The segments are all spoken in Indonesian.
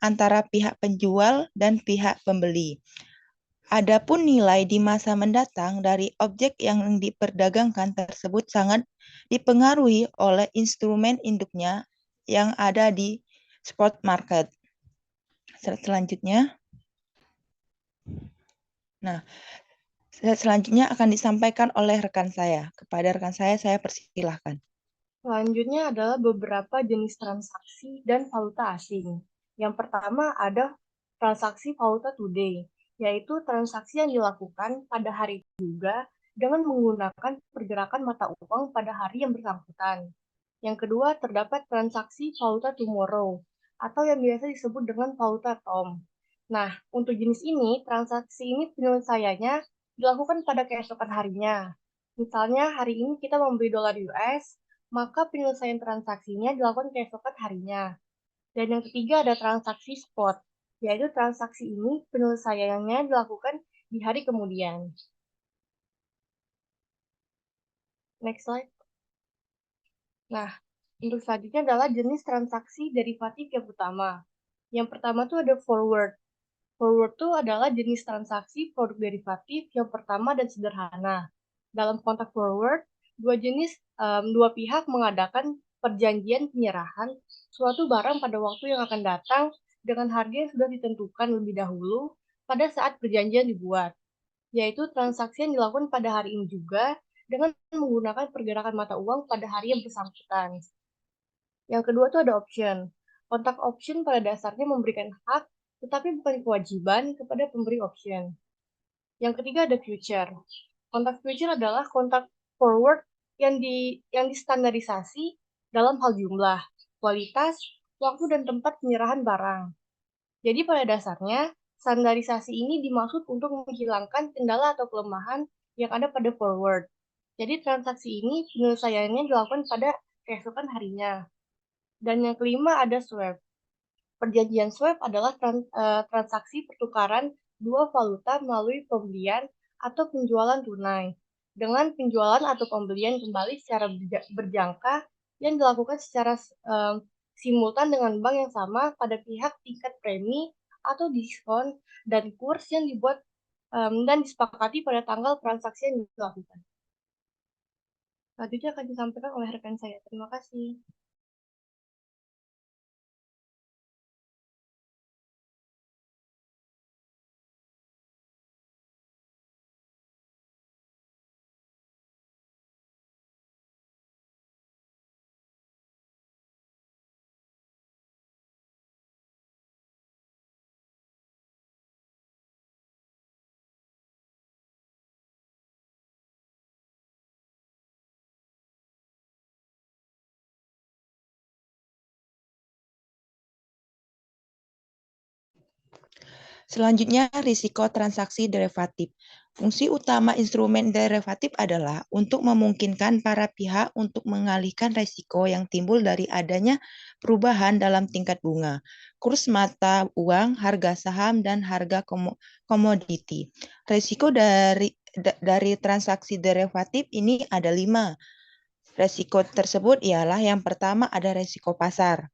antara pihak penjual dan pihak pembeli. Adapun nilai di masa mendatang dari objek yang diperdagangkan tersebut sangat dipengaruhi oleh instrumen induknya yang ada di spot market. Selanjutnya, selanjutnya akan disampaikan oleh rekan saya. Kepada rekan saya persilahkan. Selanjutnya adalah beberapa jenis transaksi dan valuta asing. Yang pertama ada transaksi valuta today, yaitu transaksi yang dilakukan pada hari juga dengan menggunakan pergerakan mata uang pada hari yang bersangkutan. Yang kedua, terdapat transaksi valuta tomorrow, atau yang biasa disebut dengan valuta TOM. Nah, untuk jenis ini, transaksi ini penyelesaiannya dilakukan pada keesokan harinya. Misalnya, hari ini kita membeli dolar US, maka penyelesaian transaksinya dilakukan keesokan harinya. Dan yang ketiga ada transaksi spot, yaitu transaksi ini penyelesaiannya dilakukan di hari kemudian. Next slide. Nah, untuk selanjutnya adalah jenis transaksi derivatif yang utama. Yang pertama tuh ada forward. Forward itu adalah jenis transaksi produk derivatif yang pertama dan sederhana. Dalam kontrak forward, dua pihak mengadakan perjanjian penyerahan suatu barang pada waktu yang akan datang dengan harga yang sudah ditentukan lebih dahulu pada saat perjanjian dibuat, yaitu transaksi yang dilakukan pada hari ini juga dengan menggunakan pergerakan mata uang pada hari yang bersangkutan. Yang kedua itu ada option. Kontrak option pada dasarnya memberikan hak tetapi bukan kewajiban kepada pemberi option. Yang ketiga ada future. Kontrak future adalah kontrak forward yang distandarisasi dalam hal jumlah, kualitas, waktu dan tempat penyerahan barang. Jadi pada dasarnya standarisasi ini dimaksud untuk menghilangkan kendala atau kelemahan yang ada pada forward. Jadi transaksi ini penyelesaiannya dilakukan pada keesokan harinya. Dan yang kelima ada swap. Perjanjian swap adalah transaksi pertukaran dua valuta melalui pembelian atau penjualan tunai. Dengan penjualan atau pembelian kembali secara berjangka yang dilakukan secara simultan dengan bank yang sama pada pihak tingkat premi atau diskon dan kurs yang dibuat dan disepakati pada tanggal transaksi yang dilakukan. Selanjutnya akan disampaikan oleh rekan saya. Terima kasih. Selanjutnya, risiko transaksi derivatif. Fungsi utama instrumen derivatif adalah untuk memungkinkan para pihak untuk mengalihkan risiko yang timbul dari adanya perubahan dalam tingkat bunga, kurs mata uang, harga saham, dan harga komoditi. Risiko dari transaksi derivatif ini ada 5. Risiko tersebut ialah yang pertama ada risiko pasar,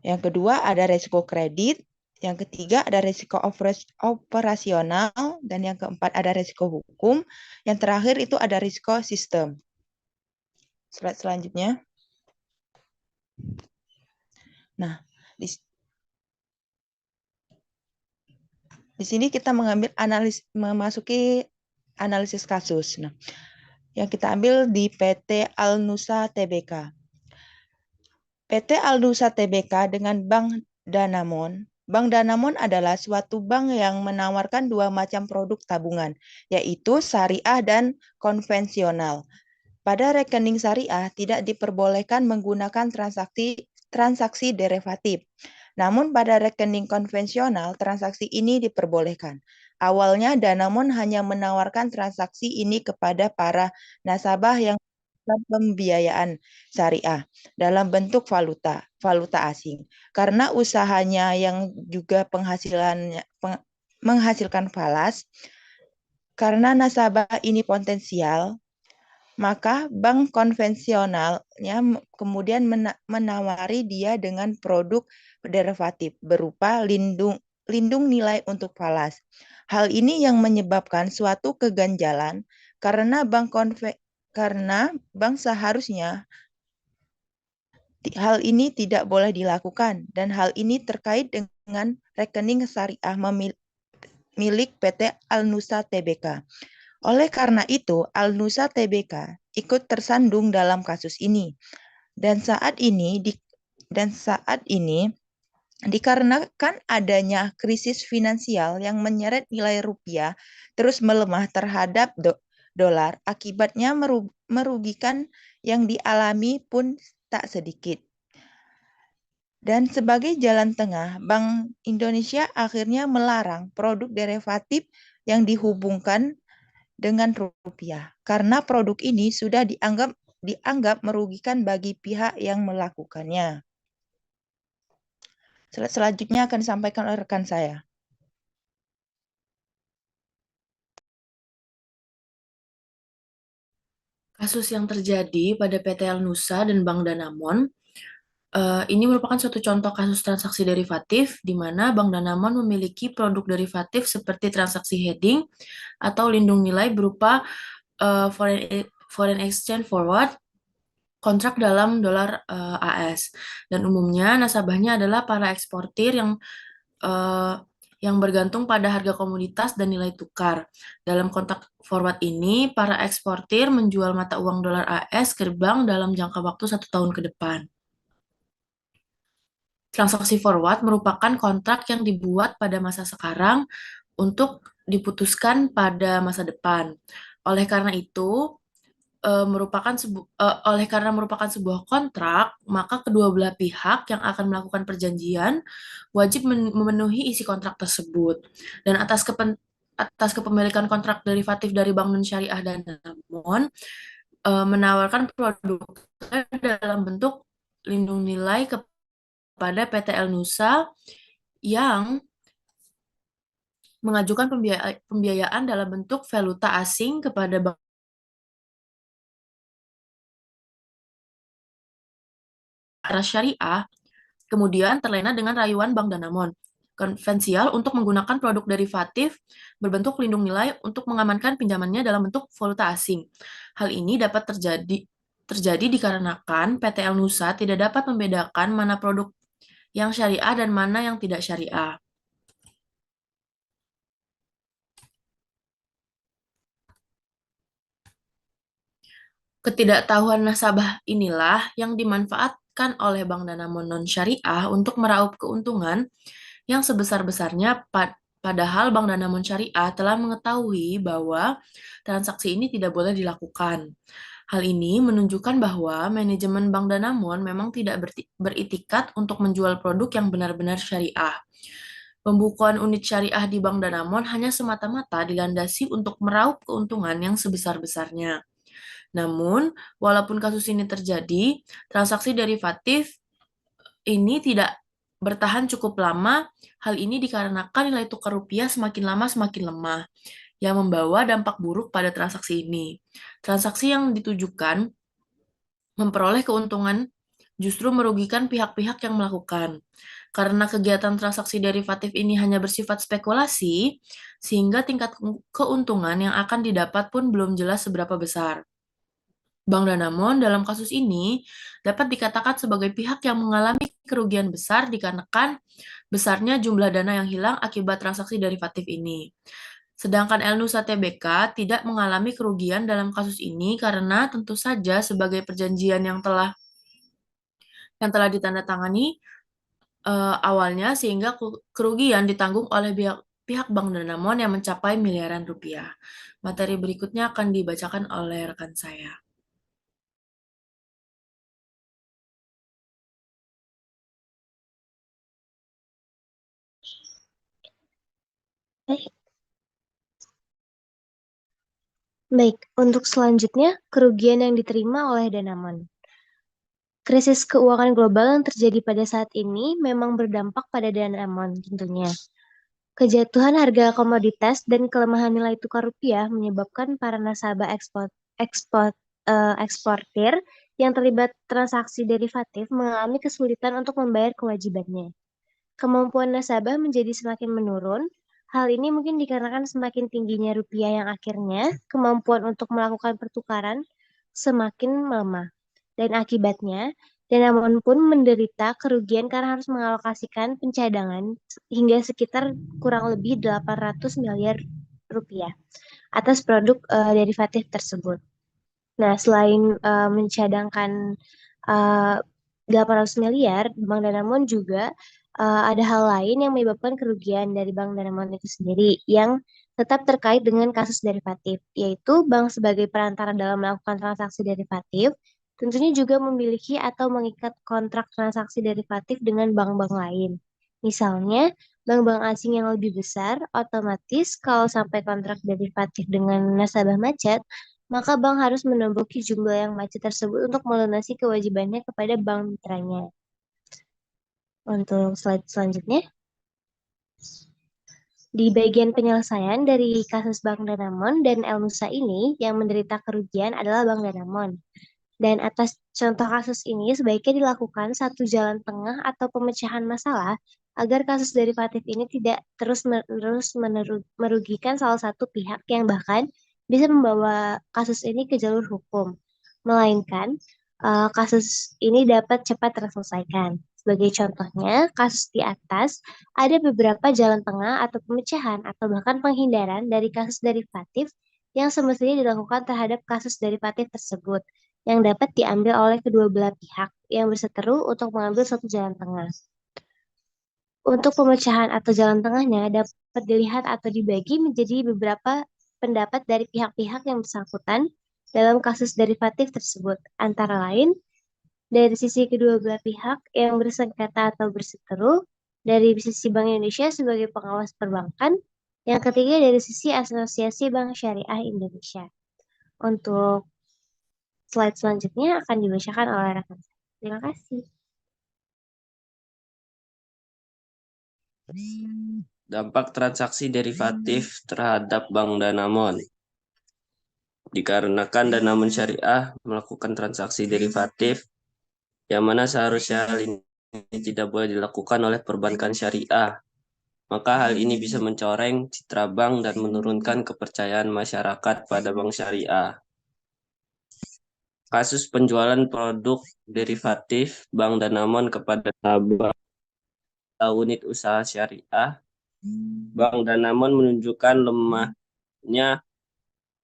yang kedua ada risiko kredit, yang ketiga ada risiko operasional, dan yang keempat ada risiko hukum. Yang terakhir itu ada risiko sistem. Slide selanjutnya. Nah, di sini kita memasuki analisis kasus. Nah, yang kita ambil di PT Alnusa Tbk. PT Alnusa Tbk dengan Bank Danamon. Bank Danamon adalah suatu bank yang menawarkan dua macam produk tabungan, yaitu syariah dan konvensional. Pada rekening syariah tidak diperbolehkan menggunakan transaksi derivatif. Namun pada rekening konvensional transaksi ini diperbolehkan. Awalnya Danamon hanya menawarkan transaksi ini kepada para nasabah yang pembiayaan syariah dalam bentuk valuta asing. Karena usahanya yang juga menghasilkan falas, karena nasabah ini potensial, Maka bank konvensionalnya kemudian menawari dia dengan produk derivatif berupa lindung nilai untuk falas. Hal ini yang menyebabkan suatu keganjalan karena bank seharusnya hal ini tidak boleh dilakukan dan hal ini terkait dengan rekening syariah milik PT Al-Nusa Tbk. Oleh karena itu, Al-Nusa Tbk ikut tersandung dalam kasus ini. Dan saat ini dikarenakan adanya krisis finansial yang menyeret nilai rupiah terus melemah terhadap dolar, akibatnya merugikan yang dialami pun tak sedikit. Dan sebagai jalan tengah, Bank Indonesia akhirnya melarang produk derivatif yang dihubungkan dengan rupiah karena produk ini sudah dianggap merugikan bagi pihak yang melakukannya. Selanjutnya akan disampaikan oleh rekan saya. Kasus yang terjadi pada PT Alnusa dan Bank Danamon ini merupakan suatu contoh kasus transaksi derivatif di mana Bank Danamon memiliki produk derivatif seperti transaksi hedging atau lindung nilai berupa foreign exchange forward kontrak dalam dolar AS, dan umumnya nasabahnya adalah para eksportir yang bergantung pada harga komoditas dan nilai tukar. Dalam kontrak forward ini, para eksportir menjual mata uang dolar AS ke bank dalam jangka waktu 1 tahun ke depan. Transaksi forward merupakan kontrak yang dibuat pada masa sekarang untuk diputuskan pada masa depan. Oleh karena itu, oleh karena merupakan sebuah kontrak, maka kedua belah pihak yang akan melakukan perjanjian wajib memenuhi isi kontrak tersebut. Dan atas kepemilikan kontrak derivatif dari Bank Non Syariah dan Danamon menawarkan produk dalam bentuk lindung nilai kepada PT El Nusa yang mengajukan pembiayaan dalam bentuk valuta asing kepada bank syariah, kemudian terlena dengan rayuan Bank Danamon konvensial untuk menggunakan produk derivatif berbentuk lindung nilai untuk mengamankan pinjamannya dalam bentuk valuta asing. Hal ini dapat terjadi dikarenakan PT El Nusa tidak dapat membedakan mana produk yang syariah dan mana yang tidak syariah. Ketidaktahuan nasabah inilah yang dimanfaatkan oleh Bank Danamon non-syariah untuk meraup keuntungan yang sebesar-besarnya, padahal Bank Danamon Syariah telah mengetahui bahwa transaksi ini tidak boleh dilakukan. Hal ini menunjukkan bahwa manajemen Bank Danamon memang tidak beritikat untuk menjual produk yang benar-benar syariah. Pembukuan unit syariah di Bank Danamon hanya semata-mata dilandasi untuk meraup keuntungan yang sebesar-besarnya. Namun, walaupun kasus ini terjadi, transaksi derivatif ini tidak bertahan cukup lama. Hal ini dikarenakan nilai tukar rupiah semakin lama semakin lemah, yang membawa dampak buruk pada transaksi ini. Transaksi yang ditujukan memperoleh keuntungan justru merugikan pihak-pihak yang melakukan. Karena kegiatan transaksi derivatif ini hanya bersifat spekulasi, sehingga tingkat keuntungan yang akan didapat pun belum jelas seberapa besar. Bank Danamon dalam kasus ini dapat dikatakan sebagai pihak yang mengalami kerugian besar dikarenakan besarnya jumlah dana yang hilang akibat transaksi derivatif ini. Sedangkan El Nusa Tbk tidak mengalami kerugian dalam kasus ini karena tentu saja sebagai perjanjian yang telah ditandatangani awalnya, sehingga kerugian ditanggung oleh pihak Bank Danamon yang mencapai miliaran rupiah. Materi berikutnya akan dibacakan oleh rekan saya. Baik, untuk selanjutnya, kerugian yang diterima oleh Danamon. Krisis keuangan global yang terjadi pada saat ini memang berdampak pada Danamon tentunya. Kejatuhan harga komoditas dan kelemahan nilai tukar rupiah menyebabkan para nasabah ekspor eksportir yang terlibat transaksi derivatif mengalami kesulitan untuk membayar kewajibannya. Kemampuan nasabah menjadi semakin menurun. Hal ini mungkin dikarenakan semakin tingginya rupiah yang akhirnya kemampuan untuk melakukan pertukaran semakin melemah. Dan akibatnya, Danamon pun menderita kerugian karena harus mengalokasikan pencadangan hingga sekitar kurang lebih 800 miliar rupiah atas produk derivatif tersebut. Nah, selain mencadangkan uh, 800 miliar, Bank Danamon juga ada hal lain yang menyebabkan kerugian dari Bank Danamon itu sendiri yang tetap terkait dengan kasus derivatif, yaitu bank sebagai perantara dalam melakukan transaksi derivatif, tentunya juga memiliki atau mengikat kontrak transaksi derivatif dengan bank-bank lain. Misalnya, bank-bank asing yang lebih besar, otomatis kalau sampai kontrak derivatif dengan nasabah macet, maka bank harus menomboki jumlah yang macet tersebut untuk melunasi kewajibannya kepada bank mitranya. Untuk slide selanjutnya, di bagian penyelesaian dari kasus Bank Danamon dan El Nusa ini, yang menderita kerugian adalah Bank Danamon. Dan atas contoh kasus ini, sebaiknya dilakukan satu jalan tengah atau pemecahan masalah agar kasus derivatif ini tidak terus-menerus merugikan salah satu pihak yang bahkan bisa membawa kasus ini ke jalur hukum. Melainkan, kasus ini dapat cepat terselesaikan. Sebagai contohnya, kasus di atas ada beberapa jalan tengah atau pemecahan atau bahkan penghindaran dari kasus derivatif yang semestinya dilakukan terhadap kasus derivatif tersebut yang dapat diambil oleh kedua belah pihak yang berseteru untuk mengambil suatu jalan tengah. Untuk pemecahan atau jalan tengahnya dapat dilihat atau dibagi menjadi beberapa pendapat dari pihak-pihak yang bersangkutan dalam kasus derivatif tersebut, antara lain dari sisi kedua belah pihak yang bersengketa atau berseteru, dari sisi Bank Indonesia sebagai pengawas perbankan, yang ketiga dari sisi Asosiasi Bank Syariah Indonesia. Untuk slide selanjutnya akan dibacakan oleh rekan saya. Terima kasih. Dampak transaksi derivatif terhadap Bank Danamon. Dikarenakan Danamon Syariah melakukan transaksi derivatif, yang mana seharusnya hal ini tidak boleh dilakukan oleh perbankan syariah, maka hal ini bisa mencoreng citra bank dan menurunkan kepercayaan masyarakat pada bank syariah. Kasus penjualan produk derivatif Bank Danamon kepada nasabah unit usaha syariah, Bank Danamon menunjukkan lemahnya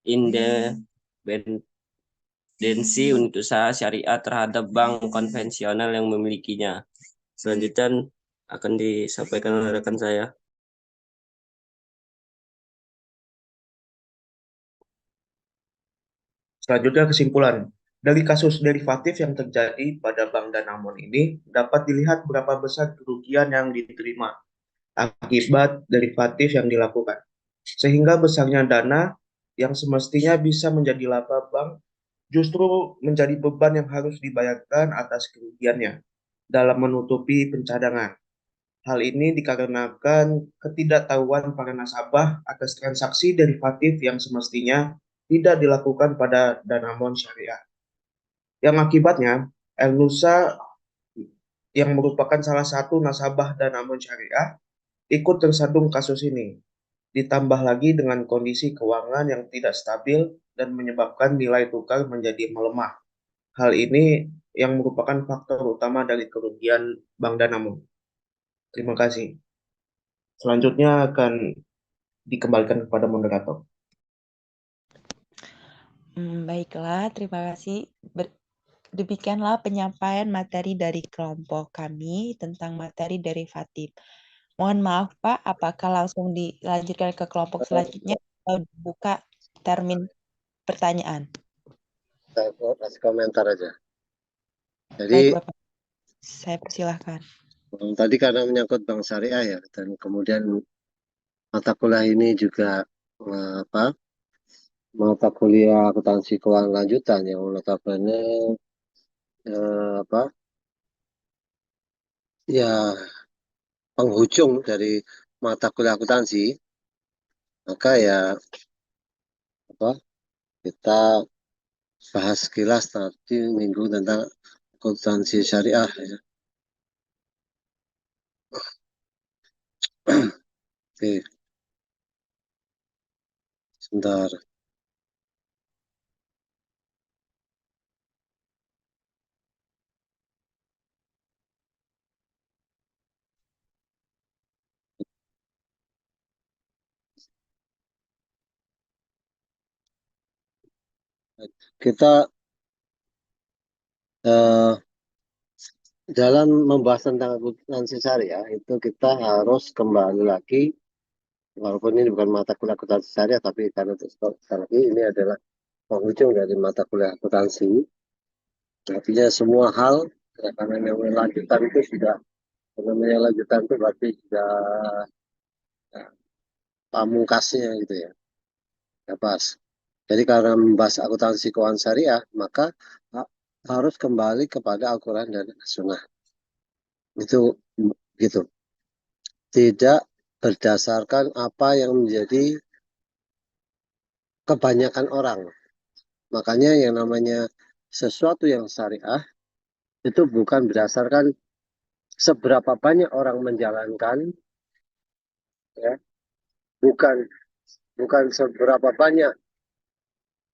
independensi unit usaha syariah terhadap bank konvensional yang memilikinya. Selanjutnya akan disampaikan oleh rekan saya. Selanjutnya kesimpulan. Dari kasus derivatif yang terjadi pada Bank Danamon ini, dapat dilihat berapa besar kerugian yang diterima akibat derivatif yang dilakukan. Sehingga besarnya dana yang semestinya bisa menjadi laba bank justru menjadi beban yang harus dibayarkan atas kerugiannya dalam menutupi pencadangan. Hal ini dikarenakan ketidaktahuan para nasabah atas transaksi derivatif yang semestinya tidak dilakukan pada Danamon Syariah. Yang akibatnya, El Nusa yang merupakan salah satu nasabah Danamon Syariah ikut tersandung kasus ini. Ditambah lagi dengan kondisi keuangan yang tidak stabil dan menyebabkan nilai tukar menjadi melemah. Hal ini yang merupakan faktor utama dari kerugian Bank Danamon. Terima kasih. Selanjutnya akan dikembalikan kepada moderator. Baiklah, terima kasih. Demikianlah penyampaian materi dari kelompok kami tentang materi derivatif. Mohon maaf Pak, apakah langsung dilanjutkan ke kelompok selanjutnya atau dibuka termin pertanyaan? Saya kasih komentar aja. Baik Jadi Bapak, saya persilahkan. tadi karena menyangkut bank syariah ya, dan kemudian mata kuliah ini juga mata kuliah akuntansi keuangan lanjutan yang notabene ya penghujung dari mata kuliah akuntansi, maka ya kita bahas sekilas tadi minggu tentang akuntansi syariah ya. Oke, sebentar. Kita eh, dalam membahas tentang akuntansi syariah itu kita harus kembali lagi, walaupun ini bukan mata kuliah akuntansi syariah, tapi karena sekali lagi ini adalah penghujung dari mata kuliah akuntansi. Artinya semua hal, ya, karena yang lanjutan itu sudah, namanya lanjutan itu berarti sudah ya, pamungkasnya gitu ya, ya pas. Jadi karena membahas akuntansi keuangan syariah, maka harus kembali kepada Al-Quran dan Sunnah. Itu gitu. Tidak berdasarkan apa yang menjadi kebanyakan orang. Makanya yang namanya sesuatu yang syariah itu bukan berdasarkan seberapa banyak orang menjalankan, ya, bukan bukan seberapa banyak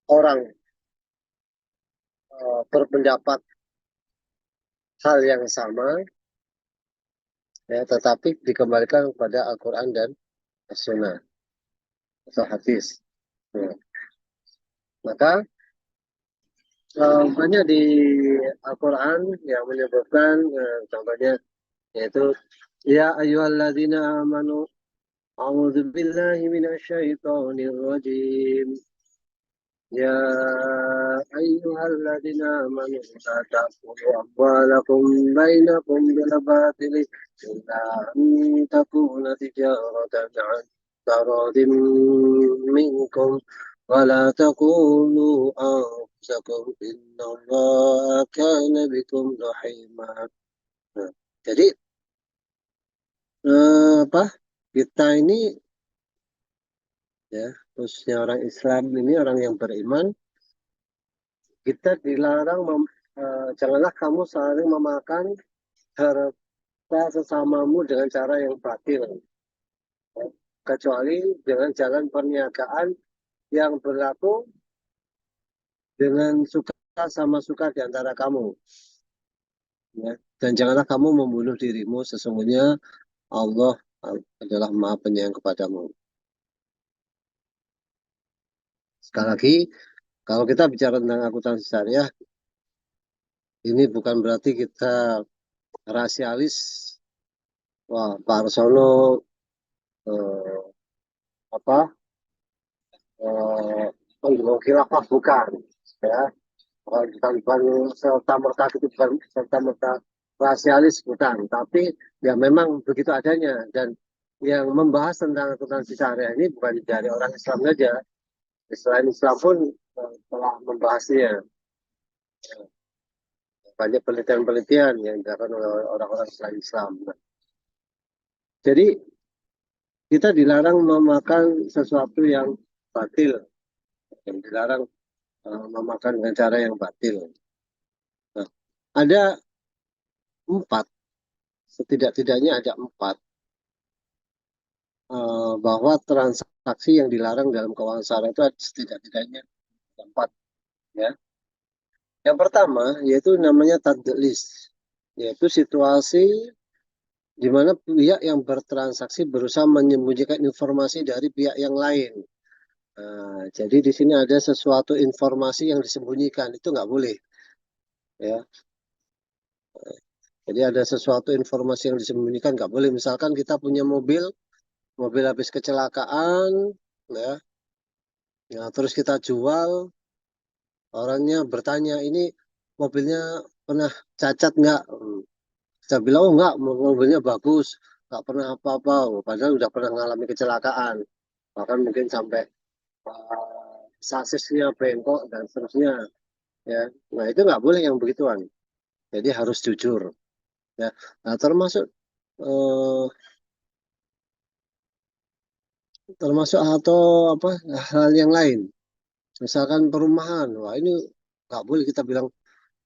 orang berpendapat hal yang sama, ya, tetapi dikembalikan kepada Al-Quran dan Sunnah atau hadis. Ya. Maka banyak di Al-Quran yang menyebutkan, contohnya yaitu ya ayyuhalladzina amanu a'udzu billahi minasyaitonir rajim. Ya ayyuhalladzina amanu la ta'kulu amwalakum bainakum bil batili illa an takuna tijaratan an taradin minkum wa la taqulu anfusakum innallaha kana bikum rahima. Nah, jadi apa kita ini ya khususnya orang Islam ini orang yang beriman kita dilarang janganlah kamu saling memakan harta sesamamu dengan cara yang batil ya. Kecuali dengan jalan perniagaan yang berlaku dengan suka sama suka di antara kamu ya. Dan janganlah kamu membunuh dirimu, sesungguhnya Allah adalah Maha Penyayang kepadamu. Sekali lagi, kalau kita bicara tentang akuntansi syariah, ini bukan berarti kita rasialis. Wah, Pak Arsono eh, apa pendukung khilafah bukan, ya. Bukan serta merta itu bukan serta merta rasialis bukan, tapi ya memang begitu adanya dan yang membahas tentang akuntansi syariah ini bukan dari orang Islam saja, selain Islam pun telah membahasnya. Banyak penelitian-penelitian yang dilakukan oleh orang-orang selain Islam. Nah, jadi kita dilarang memakan sesuatu yang batil, yang dilarang memakan dengan cara yang batil. Nah, ada 4, setidak-tidaknya ada 4 bahwa transaksi yang dilarang dalam keuangan syariah itu ada setidak-tidaknya 4 ya. Yang pertama yaitu namanya tadlis, yaitu situasi di mana pihak yang bertransaksi berusaha menyembunyikan informasi dari pihak yang lain. Nah, jadi di sini ada sesuatu informasi yang disembunyikan, itu nggak boleh. Ya. Jadi ada sesuatu informasi yang disembunyikan, nggak boleh. Misalkan kita punya mobil habis kecelakaan, ya, ya terus kita jual, orangnya bertanya, ini mobilnya pernah cacat nggak? Kita bilang, oh nggak, mobilnya bagus, nggak pernah apa-apa, padahal udah pernah mengalami kecelakaan. Bahkan mungkin sampai sasisnya bengkok dan seterusnya. Ya, nah itu nggak boleh yang begituan. Jadi harus jujur. Ya, nah, termasuk atau apa hal yang lain. Misalkan perumahan, wah ini Nggak boleh kita bilang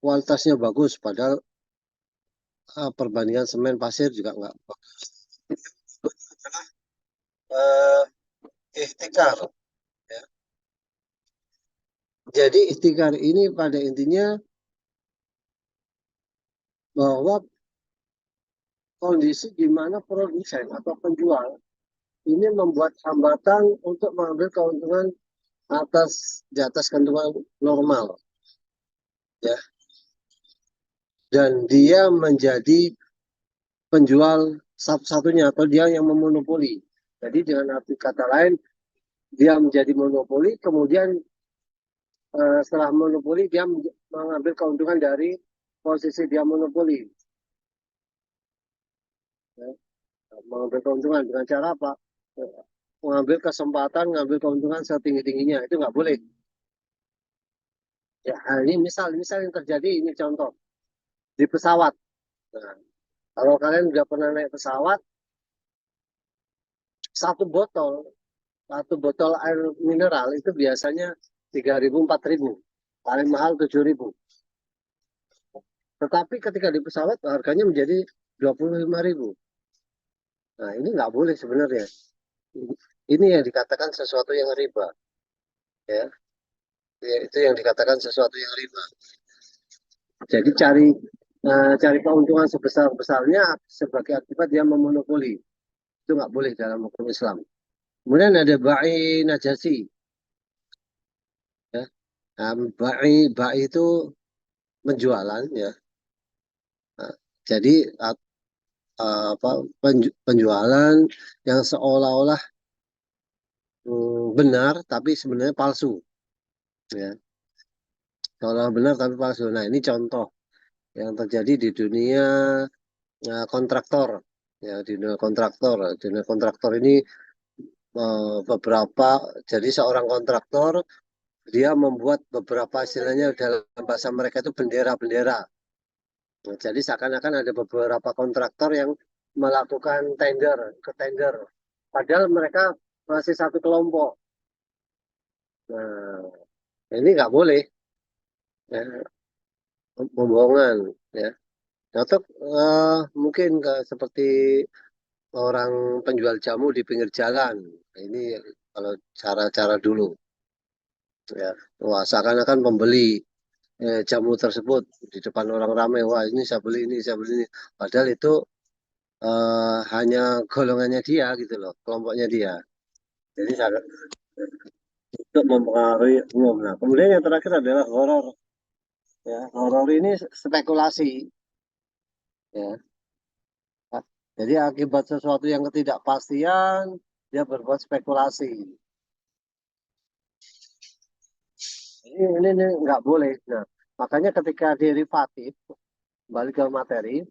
kualitasnya bagus, padahal perbandingan semen pasir juga nggak bagus. Eh, Ikhtikar. Ya. Jadi ikhtikar ini pada intinya bahwa kondisi di mana produsen atau penjual ini membuat hambatan untuk mengambil keuntungan di atas keuntungan normal, ya. Dan dia menjadi penjual satu-satunya atau dia yang memonopoli. Jadi dengan arti kata lain, dia menjadi monopoli, kemudian setelah monopoli dia mengambil keuntungan dari posisi dia monopoli. Ya. Mengambil keuntungan dengan cara apa? Mengambil kesempatan, mengambil keuntungan setinggi-tingginya. Itu nggak boleh. Ya, ini misal yang terjadi, ini contoh. Di pesawat. Nah, kalau kalian udah pernah naik pesawat, satu botol air mineral itu biasanya 3.000, 4.000. Paling mahal 7.000. Tetapi ketika di pesawat harganya menjadi 25.000. Nah, ini nggak boleh sebenarnya. Ini yang dikatakan sesuatu yang riba. Ya, itu yang dikatakan sesuatu yang riba. Jadi cari keuntungan sebesar-besarnya sebagai akibat dia memonopoli. Itu nggak boleh dalam hukum Islam. Kemudian ada ba'i najasi. Ya. Nah, ba'i itu penjualan, ya. Nah, jadi penjualan yang seolah-olah benar tapi sebenarnya palsu, ya. Seolah benar tapi palsu. Nah, ini contoh yang terjadi di dunia kontraktor, ya. Di dunia kontraktor ini jadi seorang kontraktor dia membuat beberapa, istilahnya dalam bahasa mereka itu bendera-bendera. Nah, jadi seakan-akan ada beberapa kontraktor yang melakukan tender, padahal mereka masih satu kelompok. Nah, ini nggak boleh, ya, pembohongan, ya. Atau mungkin seperti orang penjual jamu di pinggir jalan. Nah, ini kalau cara-cara dulu, ya. Wah, seakan-akan pembeli jamu tersebut di depan orang ramai, wah ini saya beli ini, saya beli ini. Padahal itu hanya golongannya dia gitu loh, kelompoknya dia. Jadi untuk mempengaruhi umum. Nah, kemudian yang terakhir adalah horor. Ya, horor ini spekulasi. Ya. Jadi akibat sesuatu yang ketidakpastian, dia berbuat spekulasi. Ini nggak boleh. Nah, makanya ketika derivatif, balik ke materi,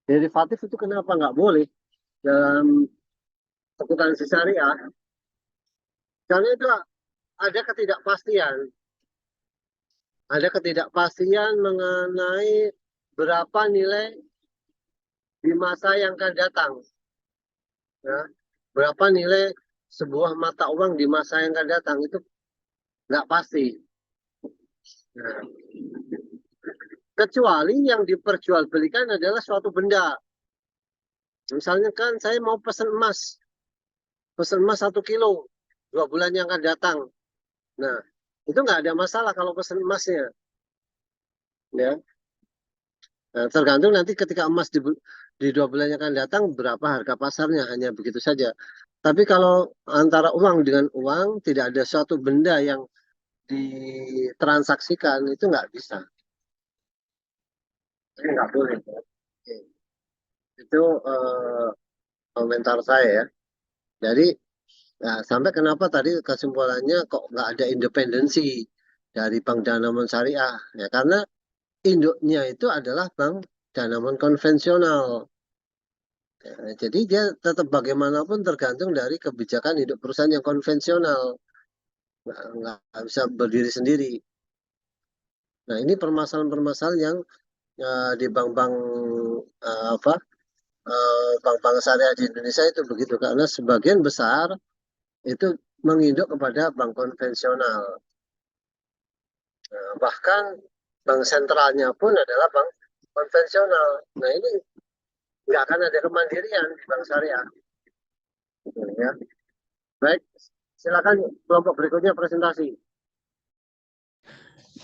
derivatif itu kenapa nggak boleh dalam akuntansi syariah? Karena itu ada ketidakpastian. Ada ketidakpastian mengenai berapa nilai di masa yang akan datang. Ya. Berapa nilai sebuah mata uang di masa yang akan datang, itu nggak pasti. Nah, kecuali yang diperjualbelikan adalah suatu benda. Misalnya kan saya mau pesan emas 1 kilo 2 bulan yang akan datang. Nah, itu nggak ada masalah kalau pesan emasnya, ya. Nah, tergantung nanti ketika emas di 2 bulan yang akan datang berapa harga pasarnya, hanya begitu saja. Tapi kalau antara uang dengan uang tidak ada suatu benda yang ditransaksikan, itu nggak bisa. Ini nggak boleh. Oke. Itu komentar saya, ya. Jadi nah, sampai kenapa tadi kesimpulannya kok nggak ada independensi dari Bank Danamon Syariah, ya karena induknya itu adalah Bank Danamon konvensional. Ya, jadi dia tetap bagaimanapun tergantung dari kebijakan induk perusahaan yang konvensional, nggak bisa berdiri sendiri. Nah, ini permasalahan-permasalahan yang di bank-bank apa bank-bank syariah di Indonesia itu begitu, karena sebagian besar itu menginduk kepada bank konvensional. Nah, bahkan bank sentralnya pun adalah bank konvensional. Nah, ini nggak akan ada kemandirian di bank syariah. Ya. Baik, silakan kelompok berikutnya presentasi.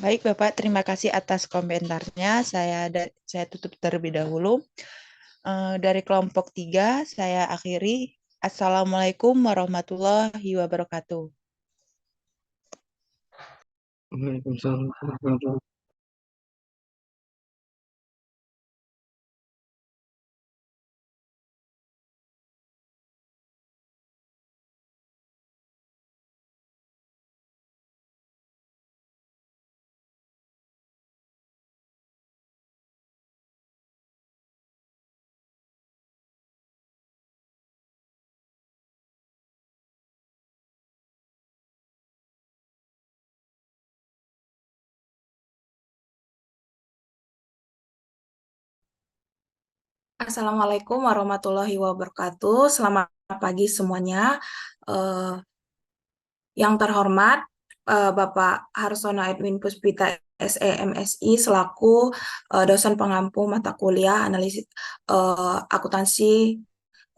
Baik, Bapak, terima kasih atas komentarnya. Saya tutup terlebih dahulu. Dari kelompok 3, saya akhiri. Assalamualaikum warahmatullahi wabarakatuh. Waalaikumsalam. Assalamualaikum warahmatullahi wabarakatuh. Selamat pagi semuanya. Yang terhormat, Bapak Harsono Edwin Puspita SEMSI selaku dosen pengampu mata kuliah analisis akuntansi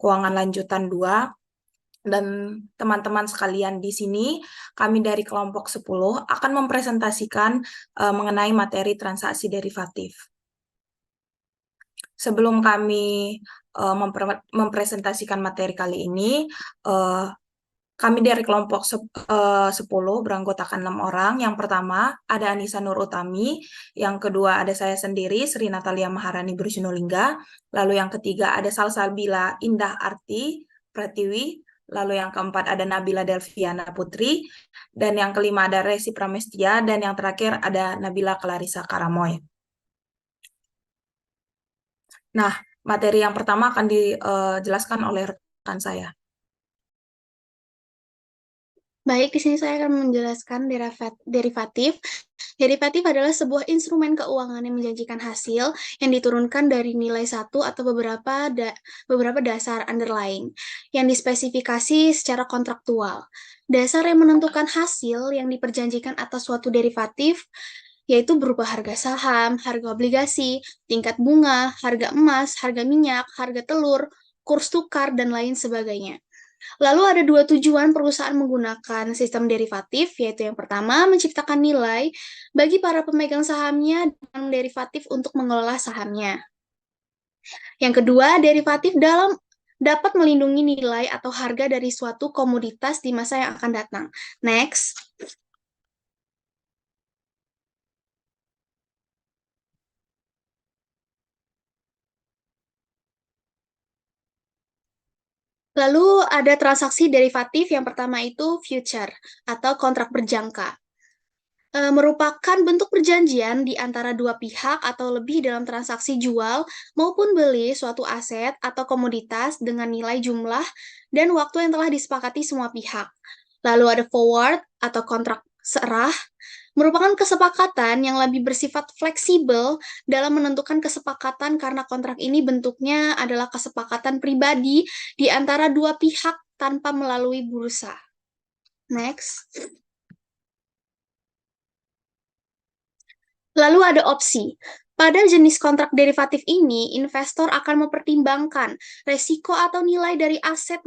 keuangan lanjutan 2. Dan teman-teman sekalian di sini, kami dari kelompok 10 akan mempresentasikan mengenai materi transaksi derivatif. Sebelum kami mempresentasikan materi kali ini, kami dari kelompok 10 beranggotakan 6 orang. Yang pertama ada Anissa Nur Utami, yang kedua ada saya sendiri, Sri Natalia Maharani Brusinulingga, lalu yang ketiga ada Salsabila Indah Arti Pratiwi, lalu yang keempat ada Nabila Delviana Putri, dan yang kelima ada Resi Pramestia, dan yang terakhir ada Nabila Clarissa Karamoy. Nah, materi yang pertama akan dijelaskan oleh rekan saya. Baik, di sini saya akan menjelaskan derivatif. Derivatif adalah sebuah instrumen keuangan yang menjanjikan hasil yang diturunkan dari nilai satu atau beberapa dasar underlying yang dispesifikasi secara kontraktual. Dasar yang menentukan hasil yang diperjanjikan atas suatu derivatif yaitu berupa harga saham, harga obligasi, tingkat bunga, harga emas, harga minyak, harga telur, kurs tukar, dan lain sebagainya. Lalu ada dua tujuan perusahaan menggunakan sistem derivatif, yaitu yang pertama, menciptakan nilai bagi para pemegang sahamnya dengan derivatif untuk mengelola sahamnya. Yang kedua, derivatif dapat melindungi nilai atau harga dari suatu komoditas di masa yang akan datang. Next. Lalu ada transaksi derivatif yang pertama itu future atau kontrak berjangka. Merupakan bentuk perjanjian di antara dua pihak atau lebih dalam transaksi jual maupun beli suatu aset atau komoditas dengan nilai jumlah dan waktu yang telah disepakati semua pihak. Lalu ada forward atau kontrak serah, merupakan kesepakatan yang lebih bersifat fleksibel dalam menentukan kesepakatan karena kontrak ini bentuknya adalah kesepakatan pribadi di antara dua pihak tanpa melalui bursa. Next. Lalu ada opsi. Pada jenis kontrak derivatif ini, investor akan mempertimbangkan resiko atau nilai dari aset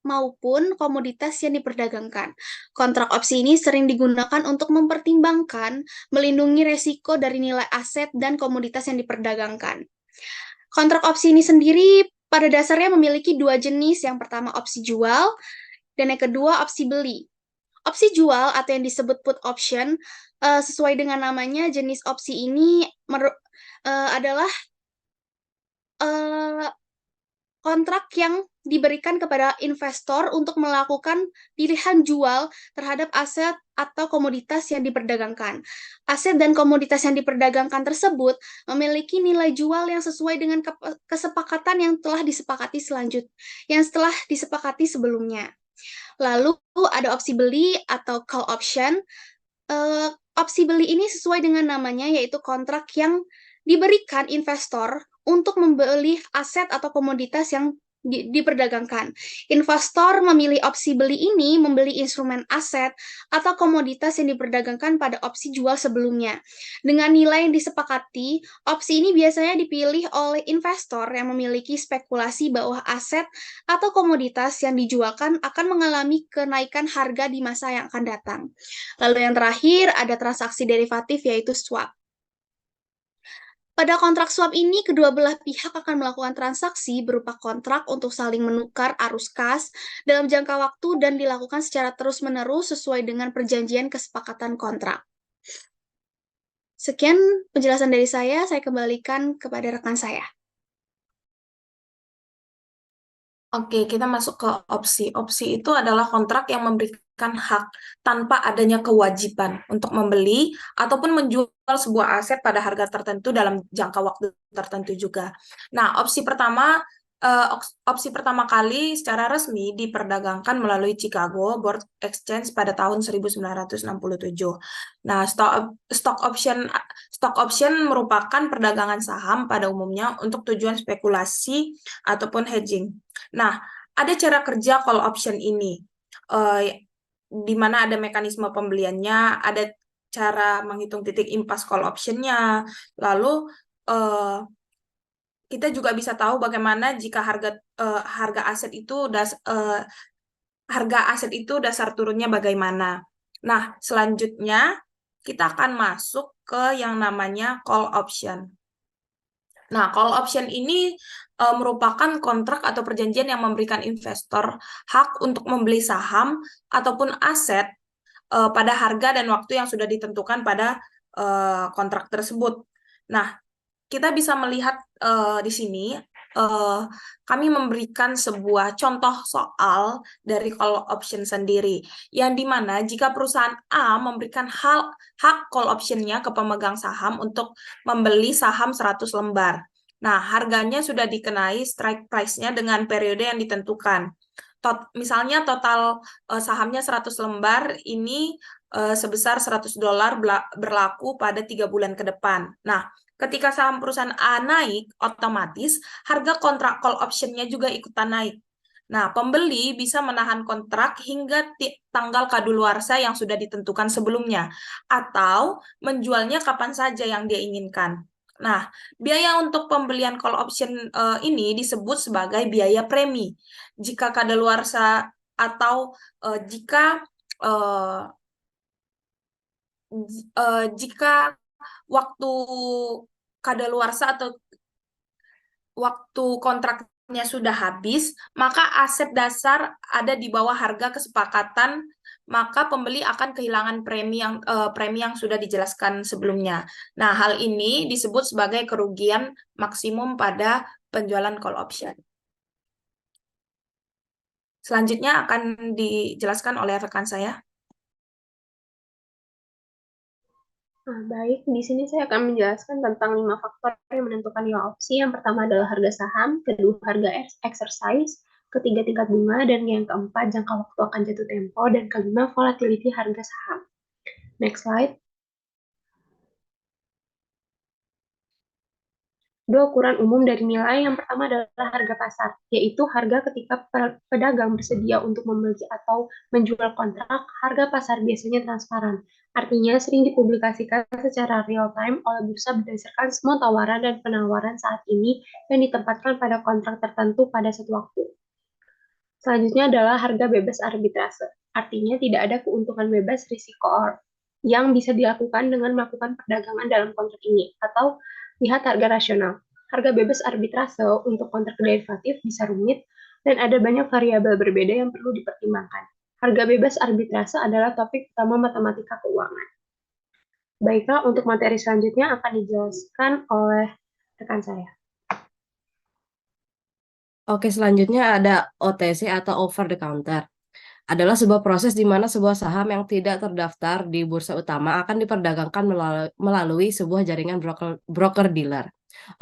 maupun komoditas yang diperdagangkan. Kontrak opsi ini sering digunakan untuk mempertimbangkan, melindungi resiko dari nilai aset dan komoditas yang diperdagangkan. Kontrak opsi ini sendiri pada dasarnya memiliki dua jenis. Yang pertama opsi jual, dan yang kedua opsi beli. Opsi jual atau yang disebut put option, sesuai dengan namanya, jenis opsi ini adalah kontrak yang diberikan kepada investor untuk melakukan pilihan jual terhadap aset atau komoditas yang diperdagangkan. Aset dan komoditas yang diperdagangkan tersebut memiliki nilai jual yang sesuai dengan kesepakatan yang telah disepakati sebelumnya. Lalu ada opsi beli atau call option. Opsi beli ini sesuai dengan namanya, yaitu kontrak yang diberikan investor untuk membeli aset atau komoditas yang diperdagangkan. Investor memilih opsi beli ini membeli instrumen aset atau komoditas yang diperdagangkan pada opsi jual sebelumnya. Dengan nilai yang disepakati, opsi ini biasanya dipilih oleh investor yang memiliki spekulasi bahwa aset atau komoditas yang dijualkan akan mengalami kenaikan harga di masa yang akan datang. Lalu yang terakhir ada transaksi derivatif yaitu swap. Pada kontrak swap ini, kedua belah pihak akan melakukan transaksi berupa kontrak untuk saling menukar arus kas dalam jangka waktu dan dilakukan secara terus-menerus sesuai dengan perjanjian kesepakatan kontrak. Sekian penjelasan dari saya kembalikan kepada rekan saya. Oke, kita masuk ke opsi. Opsi itu adalah kontrak yang memberikan hak tanpa adanya kewajiban untuk membeli ataupun menjual sebuah aset pada harga tertentu dalam jangka waktu tertentu juga. Nah, opsi pertama kali secara resmi diperdagangkan melalui Chicago Board Exchange pada tahun 1967. Nah, stock option merupakan perdagangan saham pada umumnya untuk tujuan spekulasi ataupun hedging. Nah, ada cara kerja call option ini, di mana ada mekanisme pembeliannya, ada cara menghitung titik impas call option-nya, lalu kita juga bisa tahu bagaimana jika harga aset itu dasar turunnya bagaimana. Nah, selanjutnya kita akan masuk ke yang namanya call option. Nah, call option ini merupakan kontrak atau perjanjian yang memberikan investor hak untuk membeli saham ataupun aset pada harga dan waktu yang sudah ditentukan pada kontrak tersebut. Nah, kita bisa melihat di sini kami memberikan sebuah contoh soal dari call option sendiri, yang dimana jika perusahaan A memberikan hak call option-nya ke pemegang saham untuk membeli saham 100 lembar. Nah, harganya sudah dikenai strike price-nya dengan periode yang ditentukan. Misalnya total sahamnya 100 lembar, ini sebesar $100 berlaku pada 3 bulan ke depan. Nah, ketika saham perusahaan A naik, otomatis harga kontrak call option-nya juga ikutan naik. Nah, pembeli bisa menahan kontrak hingga tanggal kadaluarsa yang sudah ditentukan sebelumnya, atau menjualnya kapan saja yang dia inginkan. Nah, biaya untuk pembelian call option ini disebut sebagai biaya premi. Jika kadaluarsa atau jika waktu kadaluarsa atau waktu kontraknya sudah habis, maka aset dasar ada di bawah harga kesepakatan, maka pembeli akan kehilangan premi yang sudah dijelaskan sebelumnya. Nah, hal ini disebut sebagai kerugian maksimum pada penjualan call option. Selanjutnya akan dijelaskan oleh rekan saya. Nah, baik, di sini saya akan menjelaskan tentang 5 faktor yang menentukan nilai opsi. Yang pertama adalah harga saham, kedua harga exercise, ketiga tingkat bunga, dan yang keempat jangka waktu akan jatuh tempo, dan kelima volatility harga saham. Next slide. Dua ukuran umum dari nilai. Yang pertama adalah harga pasar, yaitu harga ketika pedagang bersedia untuk membeli atau menjual kontrak. Harga pasar biasanya transparan, artinya sering dipublikasikan secara real time oleh bursa berdasarkan semua tawaran dan penawaran saat ini yang ditempatkan pada kontrak tertentu pada satu waktu. Selanjutnya adalah harga bebas arbitrase, artinya tidak ada keuntungan bebas risiko yang bisa dilakukan dengan melakukan perdagangan dalam kontrak ini, atau lihat harga rasional. Harga bebas arbitrase untuk kontrak derivatif bisa rumit dan ada banyak variabel berbeda yang perlu dipertimbangkan. Harga bebas arbitrase adalah topik utama matematika keuangan. Baiklah, untuk materi selanjutnya akan dijelaskan oleh rekan saya. Oke, selanjutnya ada OTC atau over the counter. Adalah sebuah proses di mana sebuah saham yang tidak terdaftar di bursa utama akan diperdagangkan melalui sebuah jaringan broker dealer.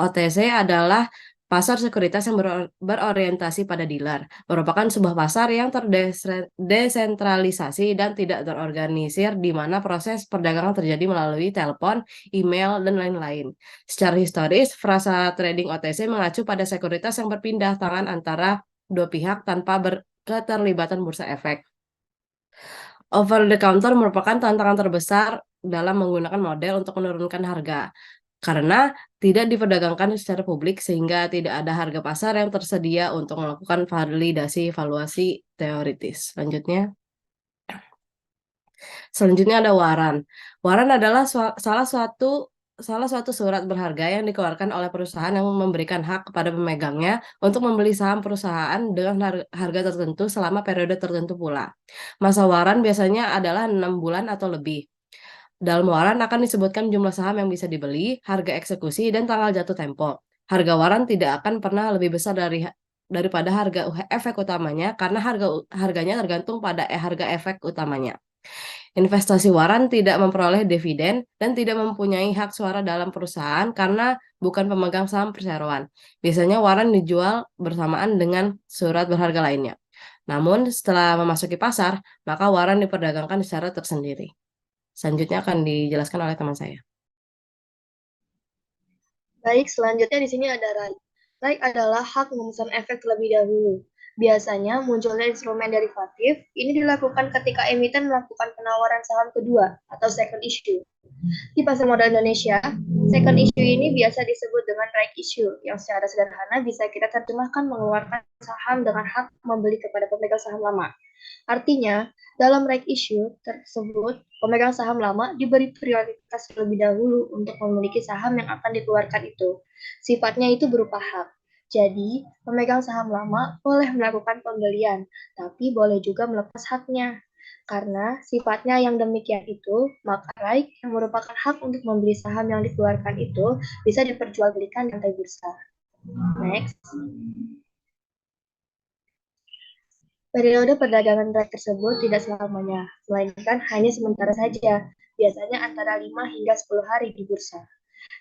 OTC adalah pasar sekuritas yang berorientasi pada dealer, merupakan sebuah pasar yang terdesentralisasi dan tidak terorganisir, di mana proses perdagangan terjadi melalui telepon, email, dan lain-lain. Secara historis, frasa trading OTC mengacu pada sekuritas yang berpindah tangan antara dua pihak tanpa keterlibatan bursa efek. Over the counter merupakan tantangan terbesar dalam menggunakan model untuk menurunkan harga, karena tidak diperdagangkan secara publik sehingga tidak ada harga pasar yang tersedia untuk melakukan validasi evaluasi teoritis. Selanjutnya ada waran. Waran adalah salah suatu surat berharga yang dikeluarkan oleh perusahaan yang memberikan hak kepada pemegangnya untuk membeli saham perusahaan dengan harga tertentu selama periode tertentu pula. Masa waran biasanya adalah 6 bulan atau lebih. Dalam waran akan disebutkan jumlah saham yang bisa dibeli, harga eksekusi, dan tanggal jatuh tempo. Harga waran tidak akan pernah lebih besar daripada harga efek utamanya karena harganya tergantung pada harga efek utamanya. Investasi waran tidak memperoleh dividen dan tidak mempunyai hak suara dalam perusahaan karena bukan pemegang saham perseroan. Biasanya waran dijual bersamaan dengan surat berharga lainnya. Namun setelah memasuki pasar, maka waran diperdagangkan secara tersendiri. Selanjutnya akan dijelaskan oleh teman saya. Baik, selanjutnya di sini ada right. Right adalah hak memesan efek terlebih dahulu. Biasanya munculnya instrumen derivatif ini dilakukan ketika emiten melakukan penawaran saham kedua atau second issue. Di pasar modal Indonesia, second issue ini biasa disebut dengan right issue, yang secara sederhana bisa kita terjemahkan mengeluarkan saham dengan hak membeli kepada pemegang saham lama. Artinya, dalam right issue tersebut, pemegang saham lama diberi prioritas terlebih dahulu untuk memiliki saham yang akan dikeluarkan itu. Sifatnya itu berupa hak. Jadi, pemegang saham lama boleh melakukan pembelian, tapi boleh juga melepas haknya. Karena sifatnya yang demikian itu, maka right yang merupakan hak untuk membeli saham yang dikeluarkan itu bisa diperjualbelikan di lantai bursa. Next. Periode perdagangan right tersebut tidak selamanya, melainkan hanya sementara saja, biasanya antara 5 hingga 10 hari di bursa.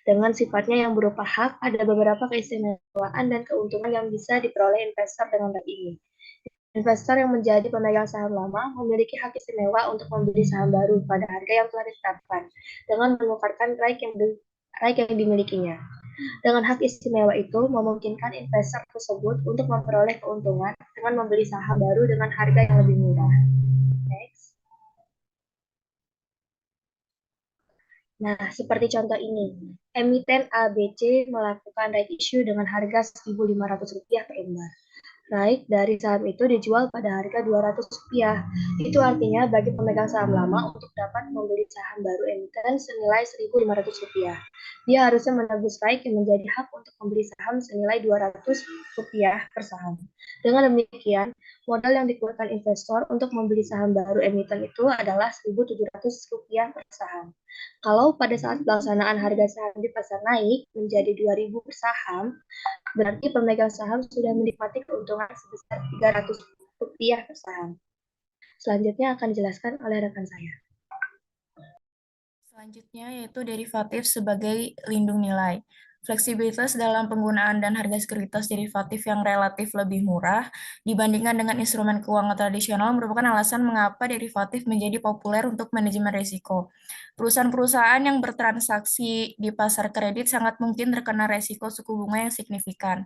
Dengan sifatnya yang berupa hak, ada beberapa keistimewaan dan keuntungan yang bisa diperoleh investor dengan right ini. Investor yang menjadi pemegang saham lama memiliki hak istimewa untuk membeli saham baru pada harga yang telah ditetapkan dengan menukarkan right yang dimilikinya. Dengan hak istimewa itu memungkinkan investor tersebut untuk memperoleh keuntungan dengan membeli saham baru dengan harga yang lebih murah. Next. Nah, seperti contoh ini, emiten ABC melakukan right issue dengan harga Rp1.500 per lembar. Right dari saham itu dijual pada harga Rp200. Itu artinya bagi pemegang saham lama untuk dapat membeli saham baru emiten senilai Rp1.500. Dia harusnya menebus right yang menjadi hak untuk membeli saham senilai Rp200 per saham. Dengan demikian, modal yang dikeluarkan investor untuk membeli saham baru emiten itu adalah Rp1.700 per saham. Kalau pada saat pelaksanaan harga saham di pasar naik menjadi Rp2.000 per saham, berarti pemegang saham sudah menikmati keuntungan sebesar Rp300 per saham. Selanjutnya akan dijelaskan oleh rekan saya. Selanjutnya yaitu derivatif sebagai lindung nilai. Fleksibilitas dalam penggunaan dan harga sekuritas derivatif yang relatif lebih murah dibandingkan dengan instrumen keuangan tradisional merupakan alasan mengapa derivatif menjadi populer untuk manajemen risiko. Perusahaan-perusahaan yang bertransaksi di pasar kredit sangat mungkin terkena risiko suku bunga yang signifikan.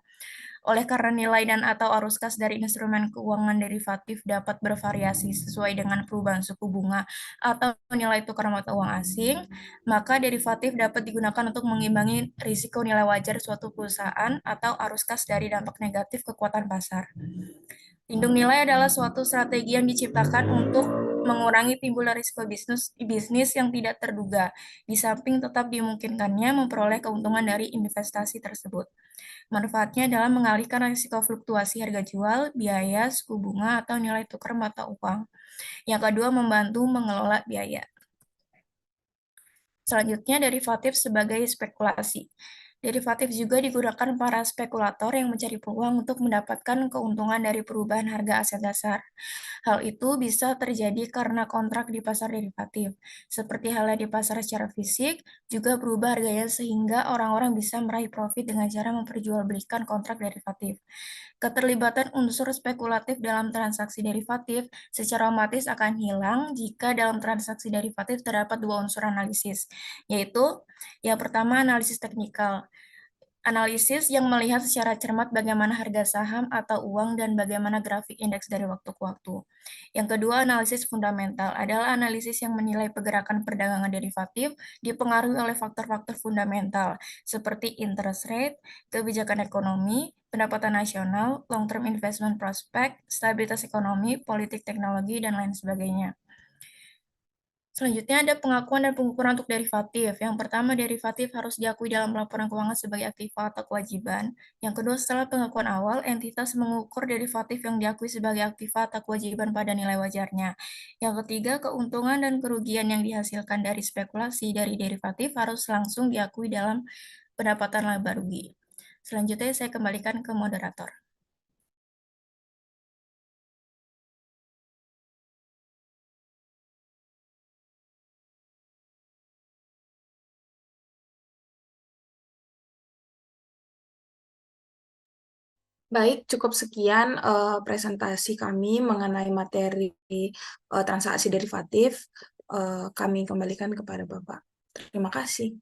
Oleh karena nilai dan atau arus kas dari instrumen keuangan derivatif dapat bervariasi sesuai dengan perubahan suku bunga atau nilai tukar mata uang asing, maka derivatif dapat digunakan untuk mengimbangi risiko nilai wajar suatu perusahaan atau arus kas dari dampak negatif kekuatan pasar. Lindung nilai adalah suatu strategi yang diciptakan untuk mengurangi timbulnya risiko bisnis yang tidak terduga, di samping tetap dimungkinkannya memperoleh keuntungan dari investasi tersebut. Manfaatnya adalah mengalihkan risiko fluktuasi harga jual, biaya, suku bunga, atau nilai tukar mata uang. Yang kedua, membantu mengelola biaya. Selanjutnya, derivatif sebagai spekulasi. Derivatif juga digunakan para spekulator yang mencari peluang untuk mendapatkan keuntungan dari perubahan harga aset dasar. Hal itu bisa terjadi karena kontrak di pasar derivatif. Seperti halnya di pasar secara fisik, juga berubah harganya sehingga orang-orang bisa meraih profit dengan cara memperjualbelikan kontrak derivatif. Keterlibatan unsur spekulatif dalam transaksi derivatif secara otomatis akan hilang jika dalam transaksi derivatif terdapat dua unsur analisis, yaitu yang pertama analisis teknikal. Analisis yang melihat secara cermat bagaimana harga saham atau uang dan bagaimana grafik indeks dari waktu ke waktu. Yang kedua, analisis fundamental adalah analisis yang menilai pergerakan perdagangan derivatif dipengaruhi oleh faktor-faktor fundamental seperti interest rate, kebijakan ekonomi, pendapatan nasional, long-term investment prospect, stabilitas ekonomi, politik teknologi, dan lain sebagainya. Selanjutnya ada pengakuan dan pengukuran untuk derivatif. Yang pertama, derivatif harus diakui dalam laporan keuangan sebagai aktiva atau kewajiban. Yang kedua, setelah pengakuan awal, entitas mengukur derivatif yang diakui sebagai aktiva atau kewajiban pada nilai wajarnya. Yang ketiga, keuntungan dan kerugian yang dihasilkan dari spekulasi dari derivatif harus langsung diakui dalam pendapatan laba rugi. Selanjutnya, saya kembalikan ke moderator. Baik, cukup sekian presentasi kami mengenai materi transaksi derivatif. Kami kembalikan kepada Bapak. Terima kasih.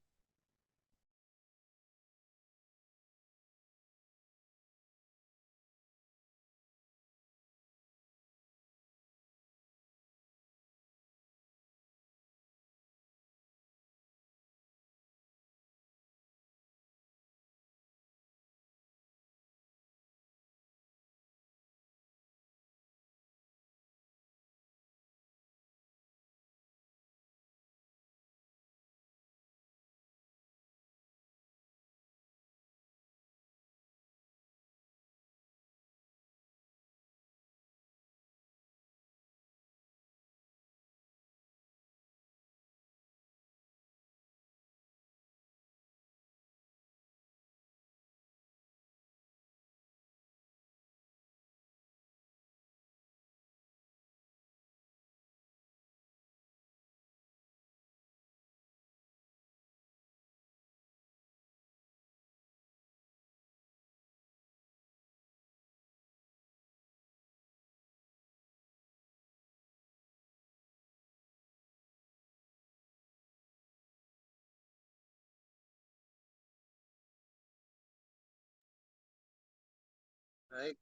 Baik,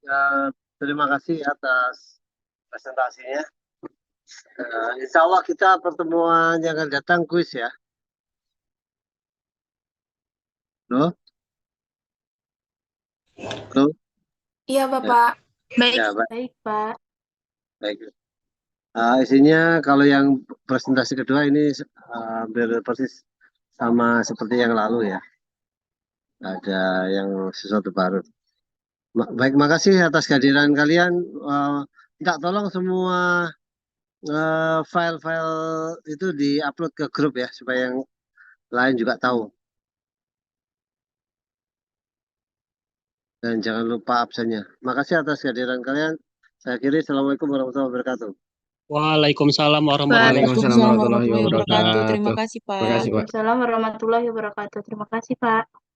terima kasih atas presentasinya. Insya Allah kita pertemuan yang akan datang kuis ya. Loh? Loh? Iya, Bapak. Baik. Ya, baik. Baik, Pak. Baik. Isinya kalau yang presentasi kedua ini hampir persis sama seperti yang lalu ya. Ada yang sesuatu baru. Baik, makasih atas kehadiran kalian. Minta tolong semua file-file itu di-upload ke grup ya, supaya yang lain juga tahu. Dan jangan lupa absennya. Makasih atas kehadiran kalian. Saya akhiri. Assalamualaikum warahmatullahi wabarakatuh. Waalaikumsalam warahmatullahi Waalaikumsalam wabarakatuh. warahmatullahi wabarakatuh. Terima kasih, Pak. Terima kasih, Pak. Waalaikumsalam warahmatullahi wabarakatuh. Terima kasih, Pak.